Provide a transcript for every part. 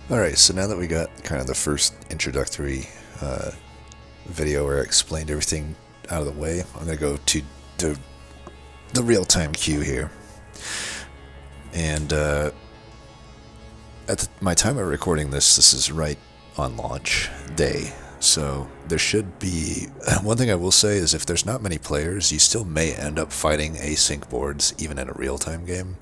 Alright, so now that we got kind of the first introductory video where I explained everything out of the way, I'm going to go to the real-time queue here. And at my time of recording this is right on launch day. So there should be... One thing I will say is if there's not many players, you still may end up fighting async boards even in a real-time game.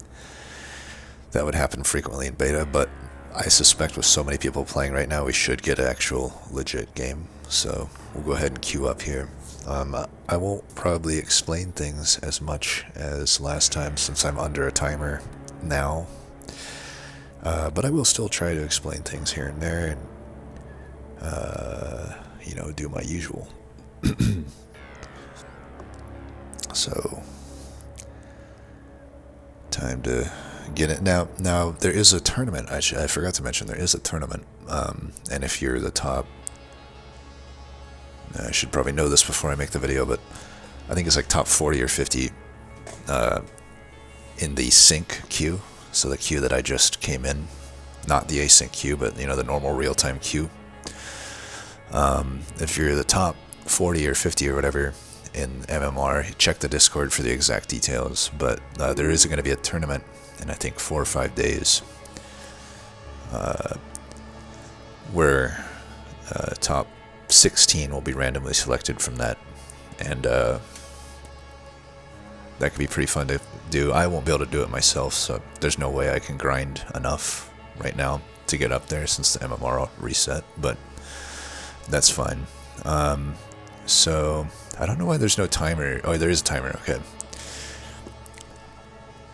That would happen frequently in beta, but I suspect with so many people playing right now, we should get an actual legit game. So we'll go ahead and queue up here. I won't probably explain things as much as last time since I'm under a timer now. But I will still try to explain things here and there and, you know, do my usual. So, time to get it. Now there is a tournament. I forgot to mention there is a tournament. And if you're the top... I should probably know this before I make the video, but I think it's like top 40 or 50 in the sync queue. So the queue that I just came in, not the async queue, but you know, the normal real-time queue. If you're the top 40 or 50 or whatever in MMR, check the Discord for the exact details. But there is going to be a tournament in I think 4 or 5 days, where top 16 will be randomly selected from that, and that could be pretty fun to do. I won't be able to do it myself, so there's no way I can grind enough right now to get up there since the MMR reset, but that's fine. So I don't know why there's no timer. Oh, there is a timer. Okay.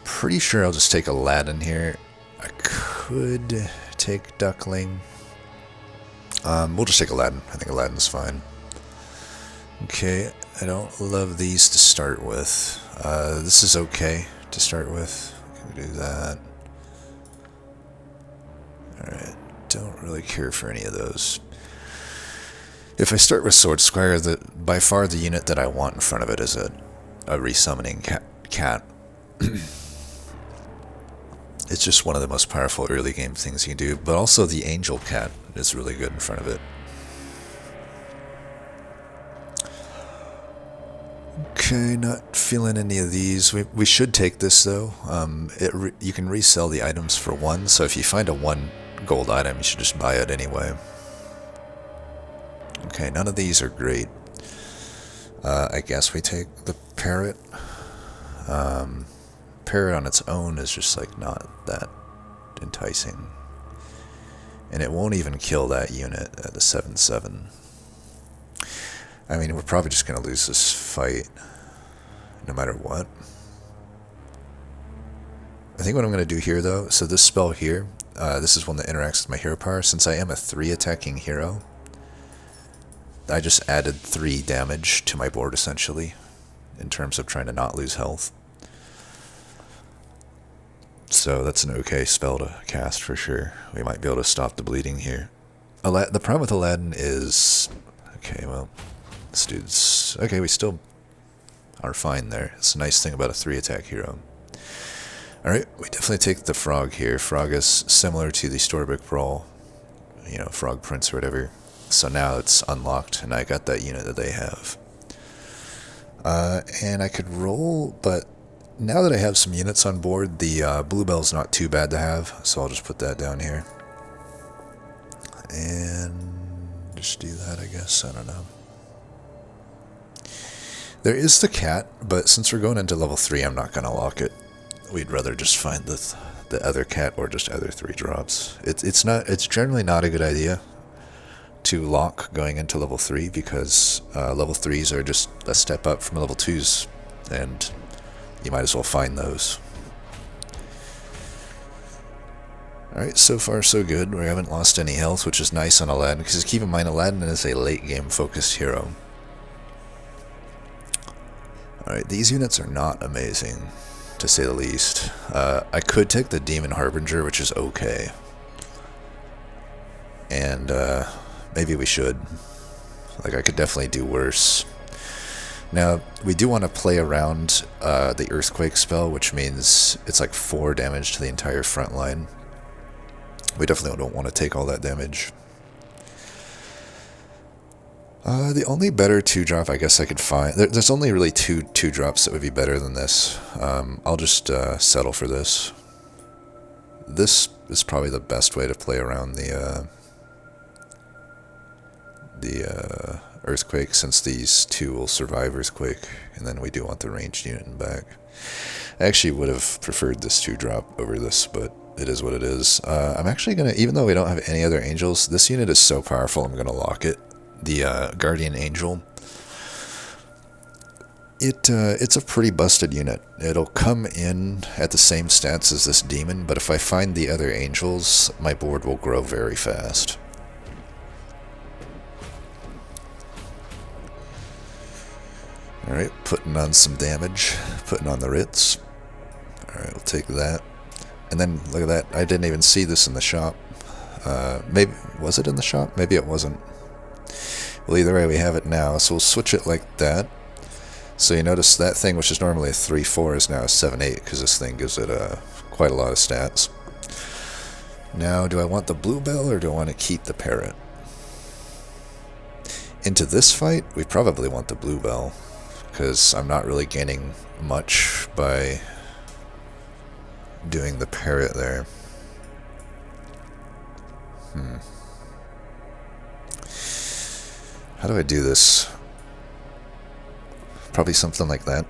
Pretty sure I'll just take Aladdin here. I could take Duckling. We'll just take Aladdin. I think Aladdin's fine. Okay, I don't love these to start with. This is okay to start with. Can we do that? Alright, don't really care for any of those. If I start with Sword Squire, by far the unit that I want in front of it is a resummoning cat. It's just one of the most powerful early game things you can do, but also the Angel Cat is really good in front of it. Okay, not feeling any of these. We should take this though. You can resell the items for 1, so if you find a 1 gold item, you should just buy it anyway. Okay, none of these are great. I guess we take the Parrot. Parrot on its own is just like not that enticing, and it won't even kill that unit at the 7/7. I mean, we're probably just gonna lose this fight no matter what. I think what I'm gonna do here though, so this spell here, this is one that interacts with my hero power. Since I am a 3 attacking hero, I just added 3 damage to my board essentially in terms of trying to not lose health. So that's an okay spell to cast for sure. We might be able to stop the bleeding here. The problem with Aladdin is... Okay, well, this dude's... Okay, we still are fine there. It's a nice thing about a 3-attack hero. Alright, we definitely take the Frog here. Frog is similar to the Storybook Brawl, you know, Frog Prince or whatever. So now it's unlocked, and I got that unit that they have. And I could roll, but... Now that I have some units on board, the Bluebell's not too bad to have, so I'll just put that down here. And just do that, I guess. I don't know. There is the cat, but since we're going into level 3, I'm not going to lock it. We'd rather just find the other cat or just other 3 drops. It's generally not a good idea to lock going into level 3 because level 3s are just a step up from level 2s, and you might as well find those. Alright, so far so good. We haven't lost any health, which is nice on Aladdin, because keep in mind Aladdin is a late game focused hero. Alright, these units are not amazing, to say the least. I could take the Demon Harbinger, which is okay. And maybe we should. Like, I could definitely do worse. Now, we do want to play around the Earthquake spell, which means it's like 4 damage to the entire front line. We definitely don't want to take all that damage. The only better 2-drop I guess I could find... There's only really two 2-drops that would be better than this. I'll just settle for this. This is probably the best way to play around the Earthquake, since these two will survive Earthquake, and then we do want the ranged unit in back. I actually would have preferred this 2-drop over this, but it is what it is. I'm actually going to, even though we don't have any other angels, this unit is so powerful I'm going to lock it. The Guardian Angel. It's a pretty busted unit. It'll come in at the same stats as this demon, but if I find the other angels, my board will grow very fast. Alright, putting on some damage, putting on the Ritz. Alright, we'll take that. And then, look at that, I didn't even see this in the shop. Maybe, was it in the shop? Maybe it wasn't. Well, either way, we have it now, so we'll switch it like that. So you notice that thing, which is normally a 3-4, is now a 7-8, because this thing gives it quite a lot of stats. Now, do I want the Bluebell, or do I want to keep the Parrot? Into this fight, we probably want the Bluebell, because I'm not really gaining much by doing the Parrot there. How do I do this? Probably something like that.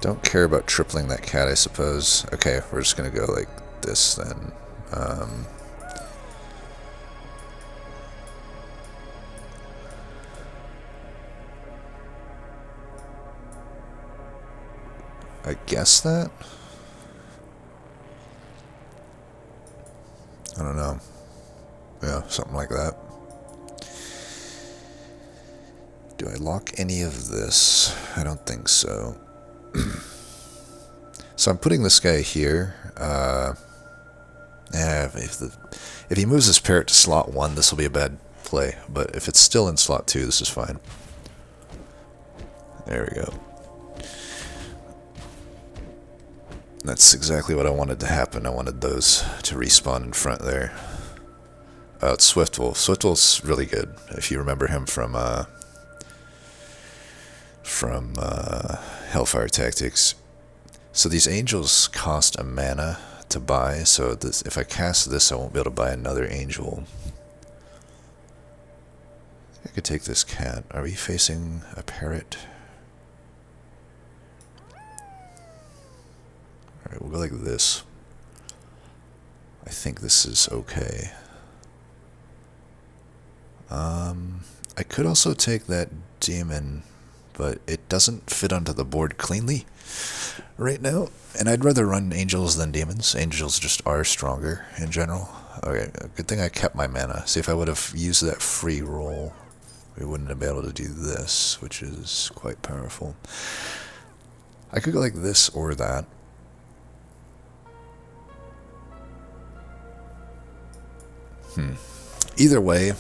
Don't care about tripling that cat, I suppose. Okay, we're just gonna go like this then. I guess that? I don't know. Yeah, something like that. Do I lock any of this? I don't think so. So I'm putting this guy here. If he moves his Parrot to slot 1, this will be a bad play. But if it's still in slot 2, this is fine. There we go. That's exactly what I wanted to happen. I wanted those to respawn in front there. It's Swiftwolf. Swiftwolf's really good, if you remember him from Hellfire Tactics. So these angels cost a mana to buy, so this, if I cast this, I won't be able to buy another angel. I could take this cat. Are we facing a Parrot? Alright, we'll go like this. I think this is okay. I could also take that demon, but it doesn't fit onto the board cleanly right now, and I'd rather run angels than demons. Angels just are stronger in general. Okay, good thing I kept my mana. See, if I would have used that free roll, we wouldn't have been able to do this, which is quite powerful. I could go like this or that. Either way,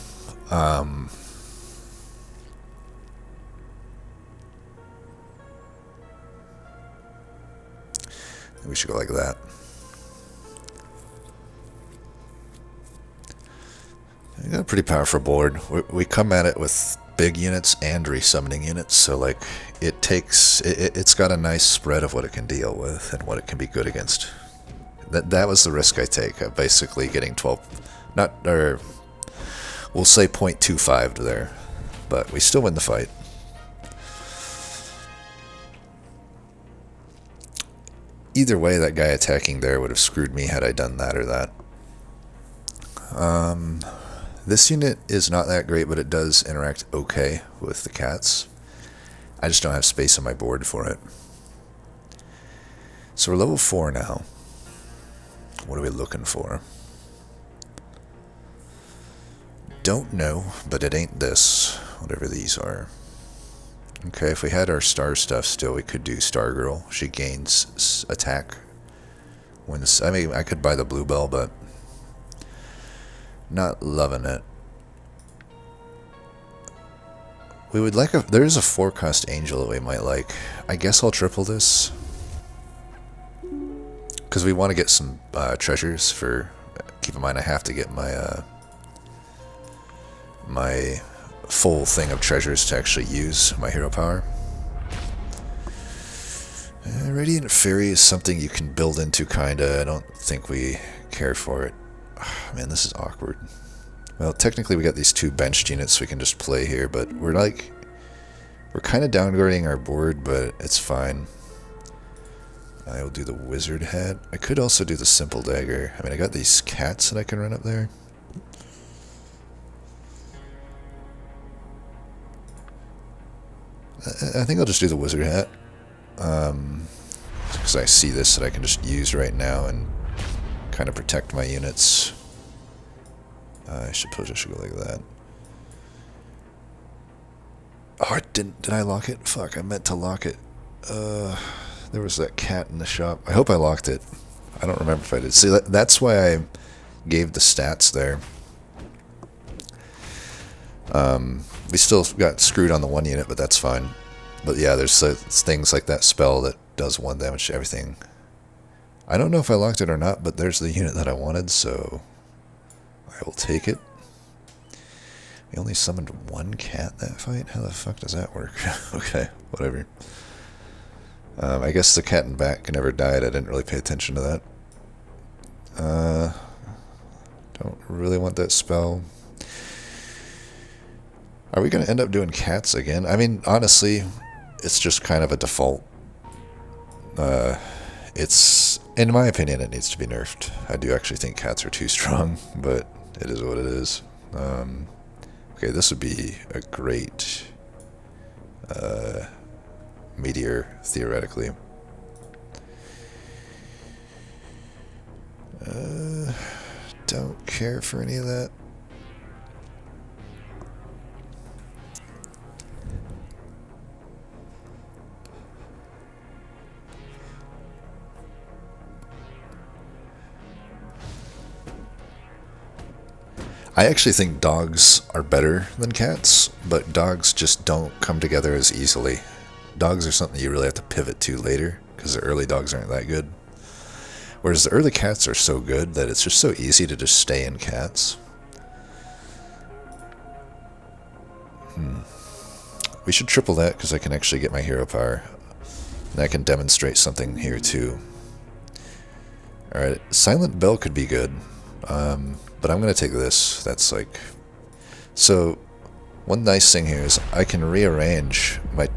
we should go like that. We got a pretty powerful board. We come at it with big units and resummoning units, so like it's got a nice spread of what it can deal with and what it can be good against. That was the risk I take. Basically getting 12, we'll say 0.25 there, but we still win the fight. Either way, that guy attacking there would have screwed me had I done that or that. This unit is not that great, but it does interact okay with the cats. I just don't have space on my board for it. So we're level 4 now. What are we looking for? Don't know, but it ain't this, whatever these are. Okay, if we had our star stuff still, we could do Stargirl. She gains attack. I mean, I could buy the Bluebell, but not loving it. We would like a... There is a 4-cost angel that we might like. I guess I'll triple this. Because we want to get some treasures for... Keep in mind I have to get my... my full thing of treasures to actually use my hero power. Radiant Fairy is something you can build into, kinda. I don't think we care for it. Man, this is awkward. Well, technically we got these 2 benched units we can just play here, but we're kind of downgrading our board, but it's fine. I will do the wizard hat. I could also do the simple dagger. I mean, I got these cats that I can run up there. I think I'll just do the wizard hat. Because I see this that I can just use right now and kind of protect my units. I suppose I should go like that. Oh, did I lock it? Fuck, I meant to lock it. There was that cat in the shop. I hope I locked it. I don't remember if I did. See, that's why I gave the stats there. We still got screwed on the 1 unit, but that's fine. But yeah, there's things like that spell that does 1 damage to everything. I don't know if I locked it or not, but there's the unit that I wanted, so I will take it. We only summoned 1 cat that fight? How the fuck does that work? Okay, whatever. I guess the cat in back never died. I didn't really pay attention to that. Don't really want that spell. Are we going to end up doing cats again? I mean, honestly, it's just kind of a default. It's, in my opinion, it needs to be nerfed. I do actually think cats are too strong, but it is what it is. Okay, this would be a great meteor, theoretically. Don't care for any of that. I actually think dogs are better than cats, but dogs just don't come together as easily. Dogs are something you really have to pivot to later, because the early dogs aren't that good. Whereas the early cats are so good that it's just so easy to just stay in cats. We should triple that, because I can actually get my hero power. And I can demonstrate something here too. Alright, Silent Bell could be good. But I'm going to take this. That's like... So, one nice thing here is I can rearrange my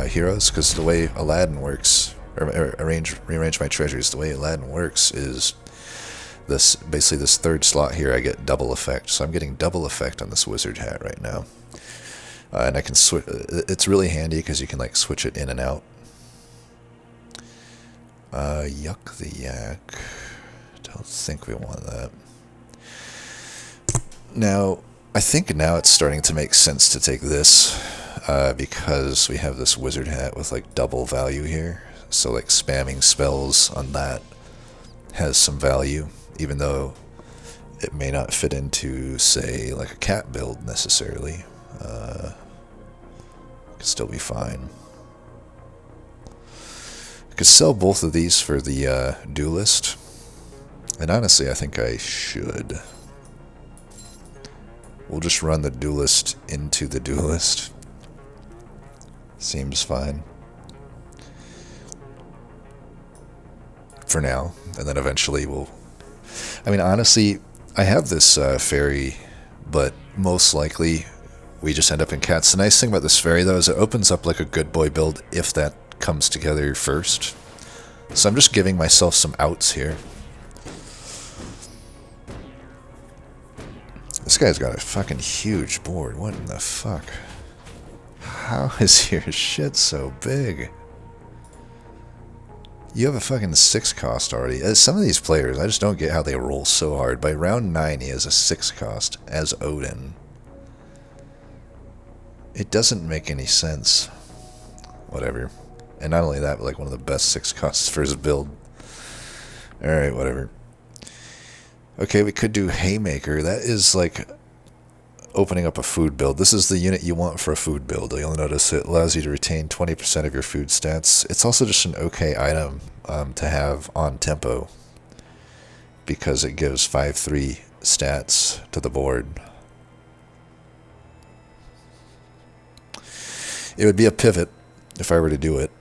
heroes, because the way Aladdin works, or rearrange my treasures, the way Aladdin works is this, basically this 3rd slot here I get double effect. So I'm getting double effect on this wizard hat right now. And I can switch... It's really handy because you can like switch it in and out. Yuck the yak. Don't think we want that. Now, I think now it's starting to make sense to take this, because we have this wizard hat with like double value here. So like spamming spells on that has some value, even though it may not fit into, say, like a cat build necessarily. It could still be fine. I could sell both of these for the duelist, and honestly I think I should. We'll just run the duelist into the duelist. Seems fine. For now. And then eventually we'll... I mean, honestly, I have this fairy, but most likely we just end up in cats. The nice thing about this fairy, though, is it opens up like a good boy build if that comes together first. So I'm just giving myself some outs here. This guy's got a fucking huge board. What in the fuck? How is your shit so big? You have a fucking 6 cost already. Some of these players, I just don't get how they roll so hard. By round 9, he has a 6 cost as Odin. It doesn't make any sense. Whatever. And not only that, but like one of the best 6 costs for his build. Alright, whatever. Okay, we could do Haymaker. That is like opening up a food build. This is the unit you want for a food build. You'll notice it allows you to retain 20% of your food stats. It's also just an okay item to have on tempo because it gives 5/3 stats to the board. It would be a pivot if I were to do it.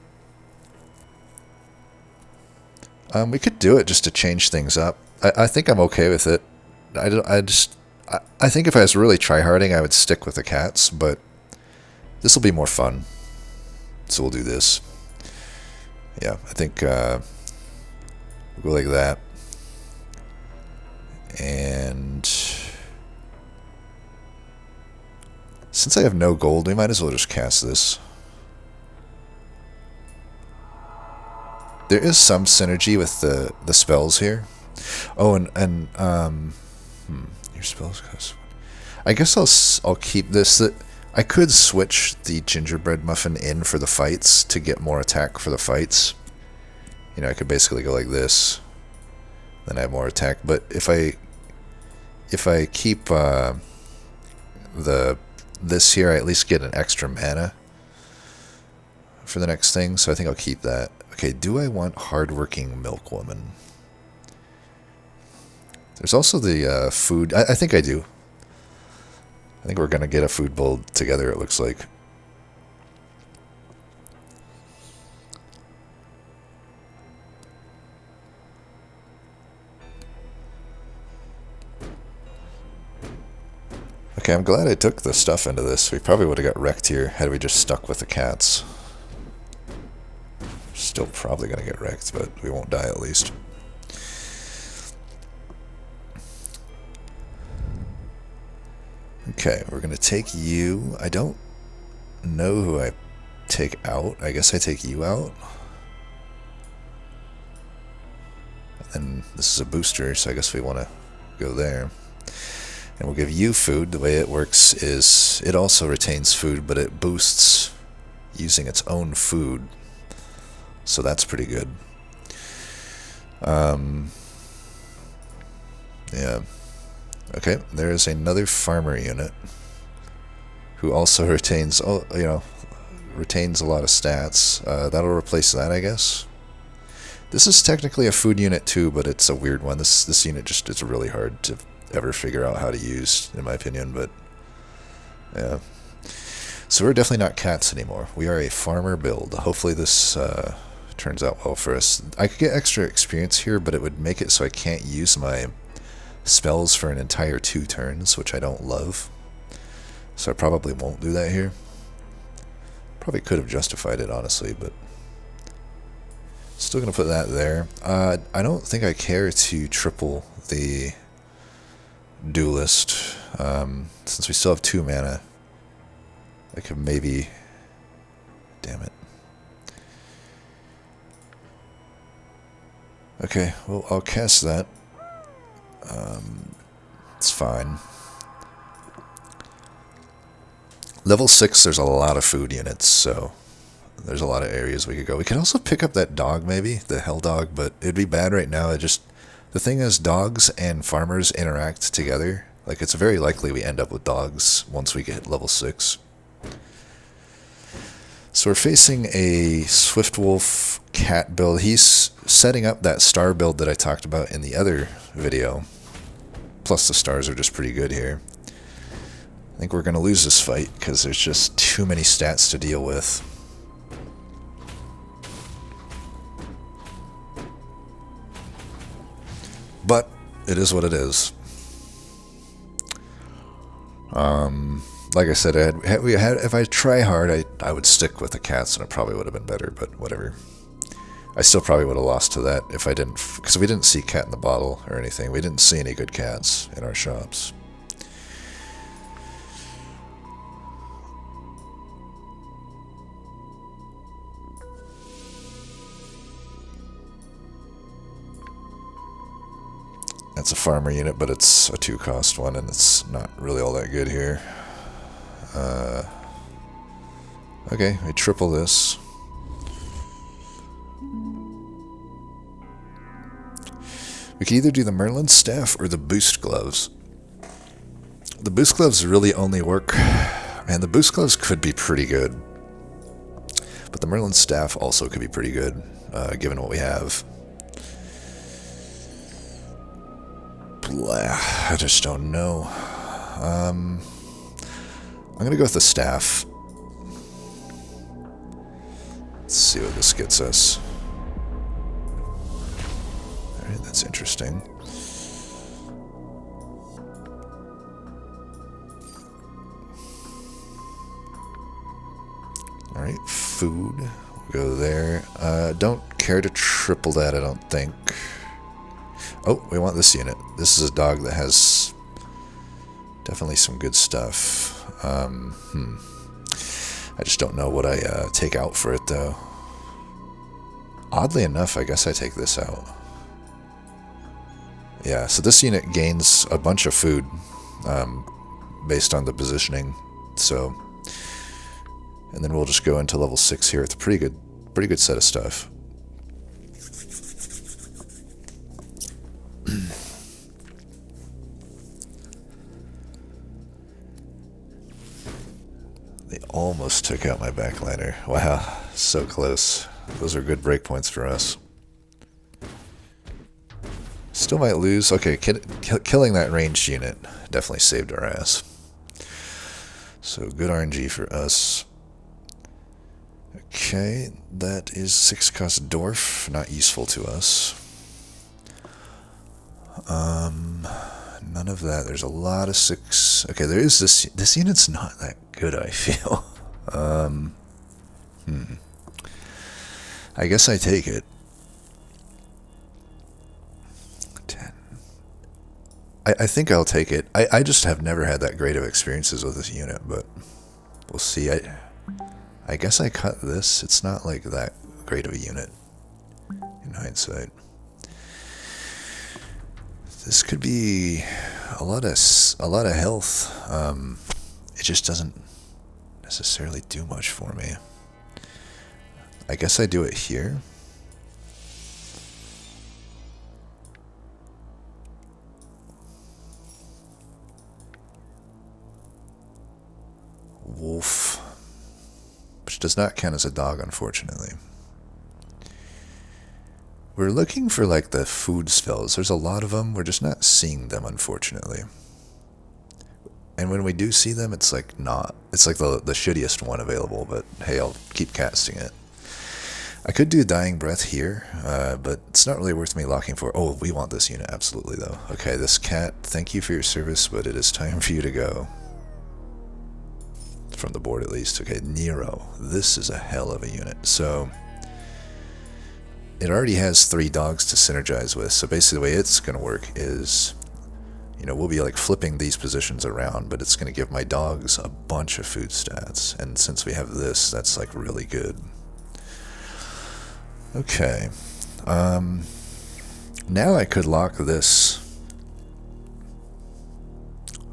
We could do it just to change things up. I think I'm okay with it. I think if I was really tryharding, I would stick with the cats, but this will be more fun. So we'll do this. Yeah, I think we'll go like that. And since I have no gold, we might as well just cast this. There is some synergy with the spells here. Oh, and your spells cost. I guess I'll keep this. I could switch the gingerbread muffin in for the fights to get more attack for the fights. You know, I could basically go like this, then I have more attack. But if I keep this here, I at least get an extra mana for the next thing. So I think I'll keep that. Okay, do I want hardworking milkwoman? There's also the food. I think I do. I think we're going to get a food build together, it looks like. Okay, I'm glad I took the stuff into this. We probably would have got wrecked here had we just stuck with the cats. Still probably going to get wrecked, but we won't die at least. Okay, we're going to take you. I don't know who I take out. I guess I take you out. And this is a booster, so I guess we want to go there. And we'll give you food. The way it works is it also retains food, but it boosts using its own food. So that's pretty good. Yeah. Okay, there is another farmer unit who also retains, retains a lot of stats. That'll replace that, I guess. This is technically a food unit too, but it's a weird one. This unit just is really hard to ever figure out how to use, in my opinion. But yeah, so we're definitely not cats anymore. We are a farmer build. Hopefully this turns out well for us. I could get extra experience here, but it would make it so I can't use my spells for an entire 2 turns, which I don't love. So I probably won't do that here. Probably could have justified it, honestly, but still going to put that there. I don't think I care to triple the duelist. Since we still have 2 mana, I could maybe... Damn it. Okay, well, I'll cast that. It's fine. Level 6, there's a lot of food units, so there's a lot of areas we could go. We can also pick up that dog, maybe, the hell dog, but it'd be bad right now. The thing is, dogs and farmers interact together. Like, it's very likely we end up with dogs once we get level 6. So we're facing a Swiftwolf cat build. He's setting up that star build that I talked about in the other video. Plus the stars are just pretty good here. I think we're going to lose this fight because there's just too many stats to deal with. But it is what it is. Like I said, if I try hard, I would stick with the cats, and it probably would have been better. But whatever. I still probably would have lost to that if I didn't, because we didn't see cat in the bottle or anything. We didn't see any good cats in our shops. That's a farmer unit, but it's a 2-cost one, and it's not really all that good here. Okay, we triple this. We can either do the Merlin staff or the boost gloves. The boost gloves really only work... Man, the boost gloves could be pretty good. But the Merlin staff also could be pretty good, given what we have. Blah, I just don't know. I'm gonna go with the staff. Let's see what this gets us. Alright, that's interesting. Alright, food. We'll go there. Don't care to triple that, I don't think. Oh, we want this unit. This is a dog that has definitely some good stuff. I just don't know what I take out for it, though. Oddly enough, I guess I take this out. Yeah, so this unit gains a bunch of food based on the positioning. So, and then we'll just go into level 6 here with a pretty good set of stuff. They almost took out my backliner. Wow, so close. Those are good breakpoints for us. Still might lose. Okay, killing that ranged unit definitely saved our ass. So good RNG for us. Okay, that is 6 cost dwarf, not useful to us. None of that. There's a lot of 6. Okay, there is this unit's not that good, I feel. I guess I take it. 10. I think I'll take it. I just have never had that great of experiences with this unit, but we'll see. I guess I cut this. It's not like that great of a unit in hindsight. This could be a lot of health. It just doesn't necessarily do much for me. I guess I do it here. Wolf, which does not count as a dog, unfortunately. We're looking for, like, the food spells. There's a lot of them. We're just not seeing them, unfortunately. And when we do see them, it's like not. It's like the shittiest one available, but hey, I'll keep casting it. I could do Dying Breath here, but it's not really worth me locking for. Oh, we want this unit, absolutely, though. Okay, this cat, thank you for your service, but it is time for you to go. From the board, at least. Okay, Nero. This is a hell of a unit. So it already has 3 dogs to synergize with, so basically the way it's going to work is, you know, we'll be like flipping these positions around, but it's going to give my dogs a bunch of food stats, and since we have this, that's like really good. Okay. Now I could lock this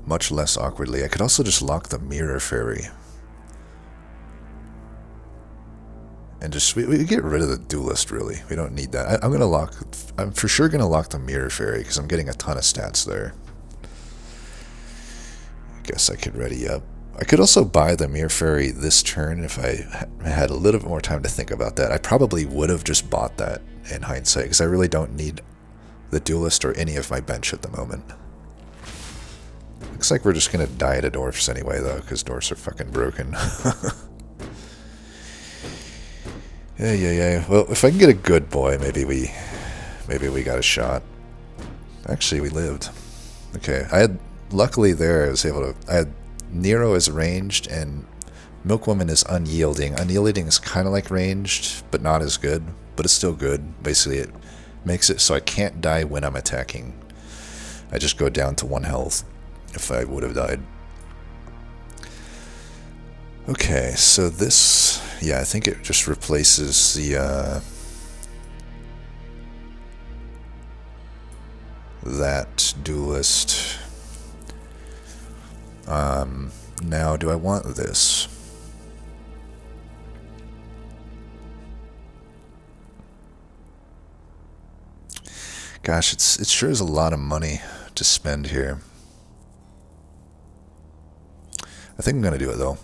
much less awkwardly. I could also just lock the Mirror Fairy. And just, we get rid of the Duelist, really. We don't need that. I'm for sure going to lock the Mirror Fairy, because I'm getting a ton of stats there. I guess I could ready up. I could also buy the Mirror Fairy this turn if I had a little bit more time to think about that. I probably would have just bought that in hindsight, because I really don't need the Duelist or any of my bench at the moment. Looks like we're just going to die to dwarfs anyway, though, because dwarfs are fucking broken. Yeah. Well, if I can get a good boy, maybe we got a shot. Actually, we lived. Okay, luckily there, I had Nero is ranged, and Milkwoman is unyielding. Unyielding is kind of like ranged, but not as good, but it's still good. Basically, it makes it so I can't die when I'm attacking. I just go down to 1 health if I would have died. Okay, so this, yeah, I think it just replaces the, that Duelist. Now, do I want this? Gosh, it sure is a lot of money to spend here. think I'm gonna do it though.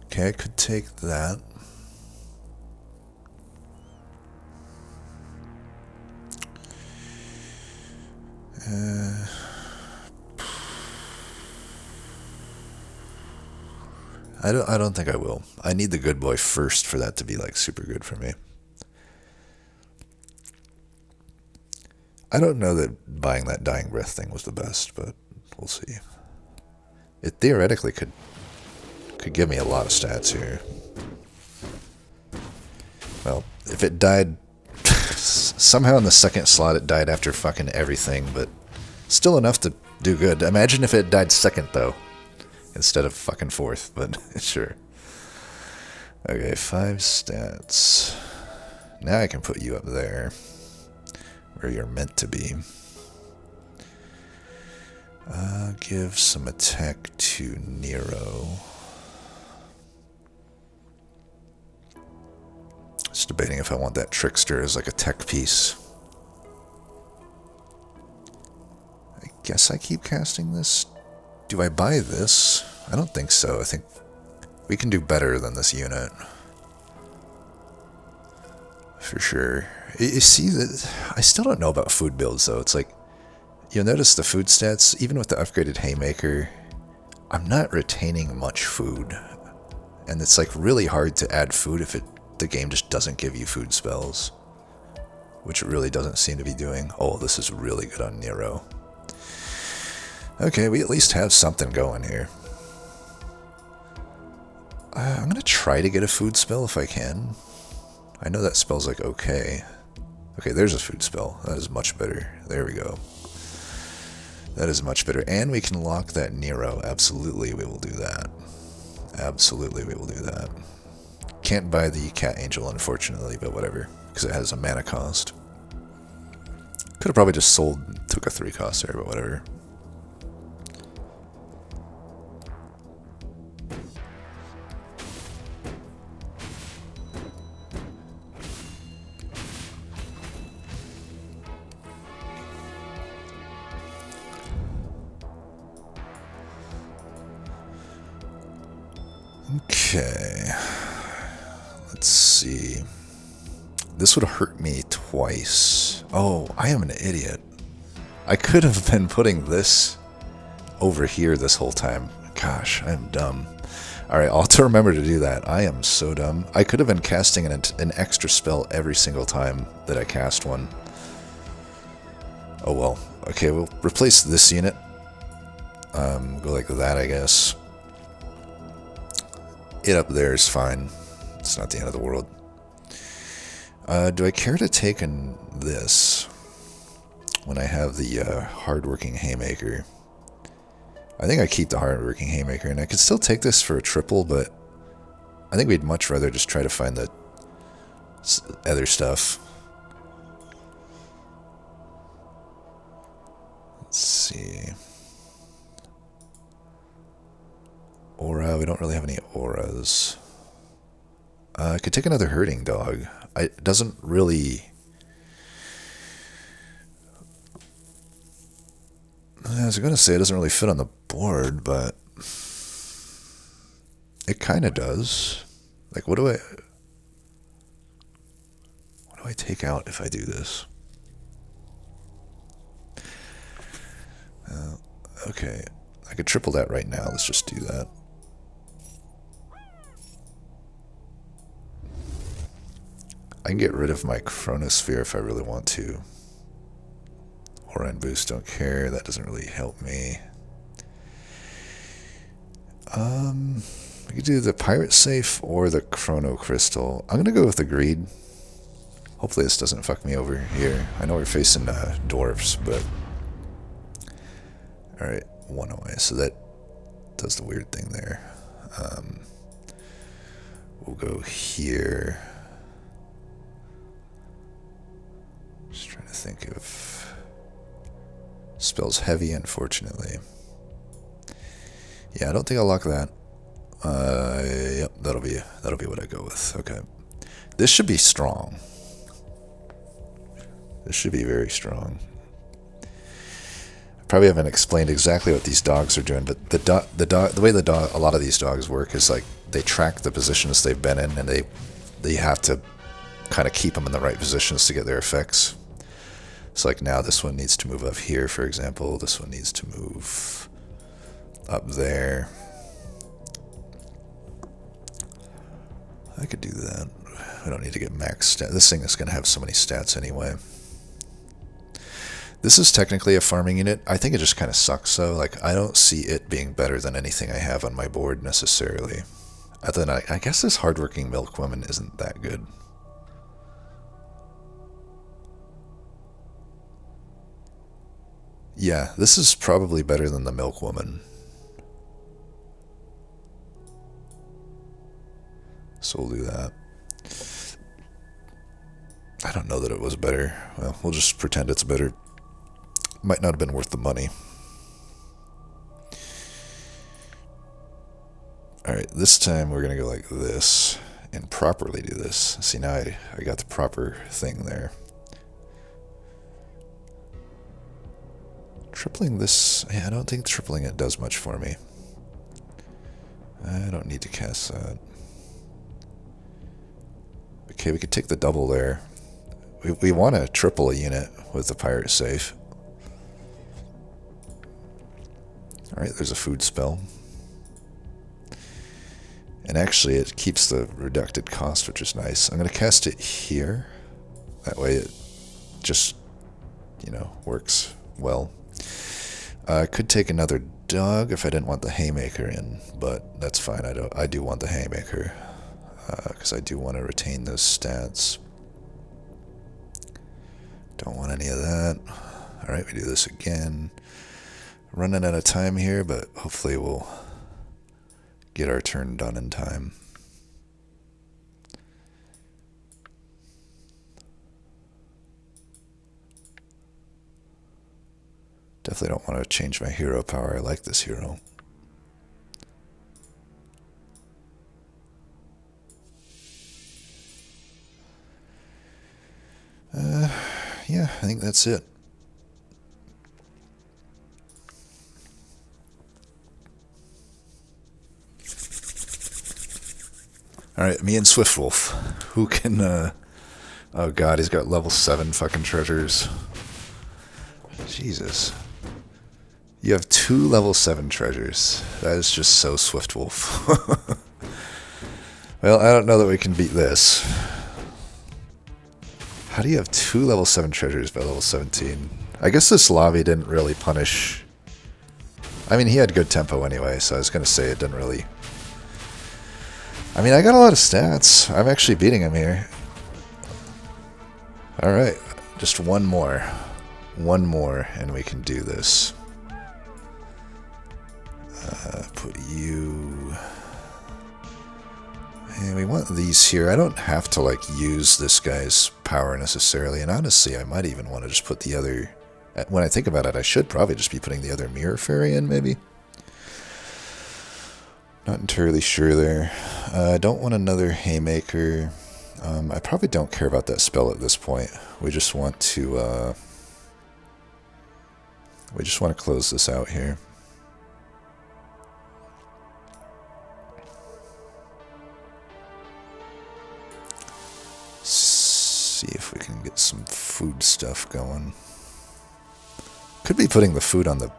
Okay, I could take that. I don't think I will. I need the good boy first for that to be like super good for me. I don't know that buying that dying breath thing was the best, but we'll see. It theoretically could give me a lot of stats here. Well, if it died somehow in the second slot, it died after fucking everything, but still enough to do good. Imagine if it died second though, instead of fucking fourth, but sure. Okay, 5 stats. Now I can put you up there, where you're meant to be. Give some attack to Nero. Just debating if I want that trickster as like a tech piece. I guess I keep casting this. Do I buy this? I don't think so. I think we can do better than this unit. For sure. You see that I still don't know about food builds though. It's like you'll notice the food stats, even with the upgraded haymaker, I'm not retaining much food. And it's like really hard to add food if the game just doesn't give you food spells. Which it really doesn't seem to be doing. Oh, this is really good on Nero. Okay, we at least have something going here. I'm gonna try to get a food spell if I can. I know that spell's like okay. Okay, there's a food spell. That is much better. There we go. That is much better. And we can lock that Nero. Absolutely, we will do that. Absolutely, we will do that. Can't buy the Cat Angel, unfortunately, but whatever. Because it has a mana cost. Could have probably just took a 3 cost there, but whatever. Okay, let's see. This would hurt me twice. Oh, I am an idiot. I could have been putting this over here this whole time. Gosh, I am dumb. Alright, I'll have to remember to do that. I am so dumb. I could have been casting an extra spell every single time that I cast one. Oh well. Okay, we'll replace this unit. Go like that, I guess. It up there is fine. It's not the end of the world. Do I care to take this when I have the hardworking haymaker? I think I keep the hardworking haymaker, and I could still take this for a triple, but I think we'd much rather just try to find the other stuff. Let's see. Aura, we don't really have any auras. I could take another herding dog. It doesn't really... I was going to say it doesn't really fit on the board, but... it kind of does. Like, what do I take out if I do this? Okay. I could triple that right now. Let's just do that. I can get rid of my Chronosphere if I really want to. Aura and boost, don't care. That doesn't really help me. We could do the Pirate Safe or the Chrono Crystal. I'm gonna go with the Greed. Hopefully this doesn't fuck me over here. I know we're facing dwarves, but... Alright, one away. So that does the weird thing there. We'll go here. Just trying to think of spells heavy, unfortunately. Yeah, I don't think I'll lock that. Yep, that'll be what I go with. Okay, this should be strong. This should be very strong. I probably haven't explained exactly what these dogs are doing, but the way a lot of these dogs work is like they track the positions they've been in, and they have to kind of keep them in the right positions to get their effects. So like now this one needs to move up here, for example. This one needs to move up there. I could do that. I don't need to get max stats. This thing is going to have so many stats anyway. This is technically a farming unit. I think it just kind of sucks though. Like, I don't see it being better than anything I have on my board necessarily. Other than I guess this hardworking milkwoman isn't that good. Yeah, this is probably better than the milkwoman. So we'll do that. I don't know that it was better. Well, we'll just pretend it's better. Might not have been worth the money. Alright, this time we're going to go like this and properly do this. See, now I got the proper thing there. Tripling this, yeah, I don't think tripling it does much for me. I don't need to cast that. Okay, we could take the double there. We want to triple a unit with the pirate safe. Alright, there's a food spell. And actually it keeps the reducted cost, which is nice. I'm going to cast it here. That way it just, you know, works well. I could take another dog if I didn't want the haymaker in, but that's fine. I do want the haymaker because I do want to retain those stats. Don't want any of that. Alright, we do this again. Running out of time here, but hopefully we'll get our turn done in time. Definitely don't want to change my hero power. I like this hero. Yeah, I think that's it. Alright, me and Swiftwolf. Who can, oh god, he's got level 7 fucking treasures. Jesus. You have 2 level 7 treasures. That is just so Swiftwolf. Well, I don't know that we can beat this. How do you have 2 level 7 treasures by level 17? I guess this lobby didn't really punish... I mean, he had good tempo anyway, so I was going to say it didn't really... I mean, I got a lot of stats. I'm actually beating him here. Alright, just one more. One more, and we can do this. Put you... And we want these here. I don't have to, like, use this guy's power necessarily, and honestly, I might even want to just put the other... When I think about it, I should probably just be putting the other mirror fairy in, maybe? Not entirely sure there. I don't want another haymaker. I probably don't care about that spell at this point. We just want to, close this out here. See if we can get some food stuff going. Could be putting the food on the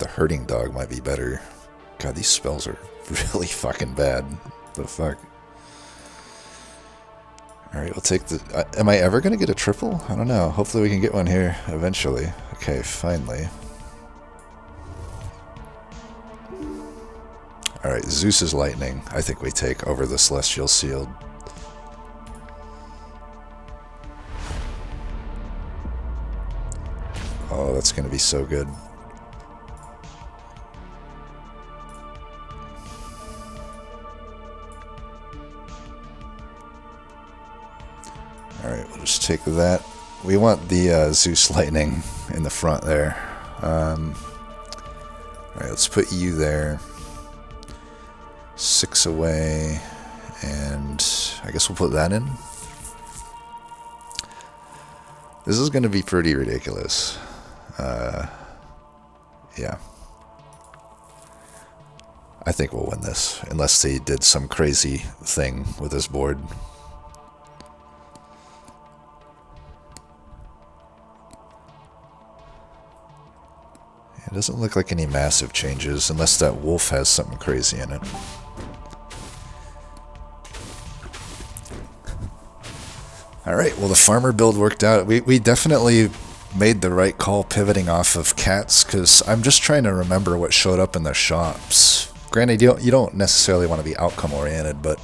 herding dog might be better. God, these spells are really fucking bad. The fuck? Alright, we'll take the... am I ever going to get a triple? I don't know. Hopefully we can get one here eventually. Okay, finally. Alright, Zeus's lightning. I think we take over the celestial shield. Oh, that's going to be so good. Alright, we'll just take that. We want the Zeus lightning in the front there. Alright, let's put you there. 6 away. And I guess we'll put that in. This is going to be pretty ridiculous. Yeah. I think we'll win this, unless he did some crazy thing with his board. It doesn't look like any massive changes, unless that wolf has something crazy in it. Alright, well the farmer build worked out. We definitely made the right call pivoting off of cats, because I'm just trying to remember what showed up in the shops. Granted, you don't necessarily want to be outcome oriented, but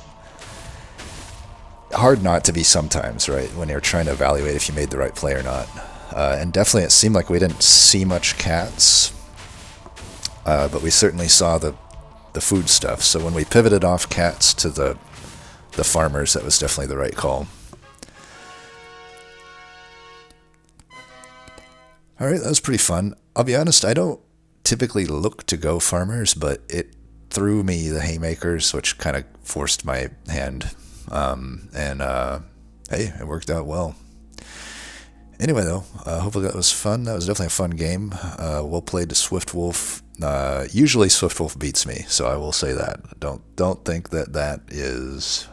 hard not to be sometimes, right, when you're trying to evaluate if you made the right play or not. And definitely it seemed like we didn't see much cats, but we certainly saw the food stuff. So when we pivoted off cats to the farmers, that was definitely the right call. Alright, that was pretty fun. I'll be honest, I don't typically look to go farmers, but it threw me the haymakers, which kind of forced my hand. Hey, it worked out well. Anyway, though, hopefully that was fun. That was definitely a fun game. Well played to Swift Wolf. Usually Swift Wolf beats me, so I will say that. Don't think that is...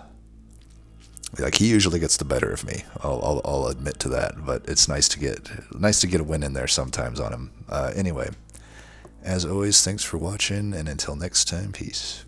Like, he usually gets the better of me. I'll admit to that, but it's nice to get a win in there sometimes on him. Anyway, as always, thanks for watching, and until next time, peace.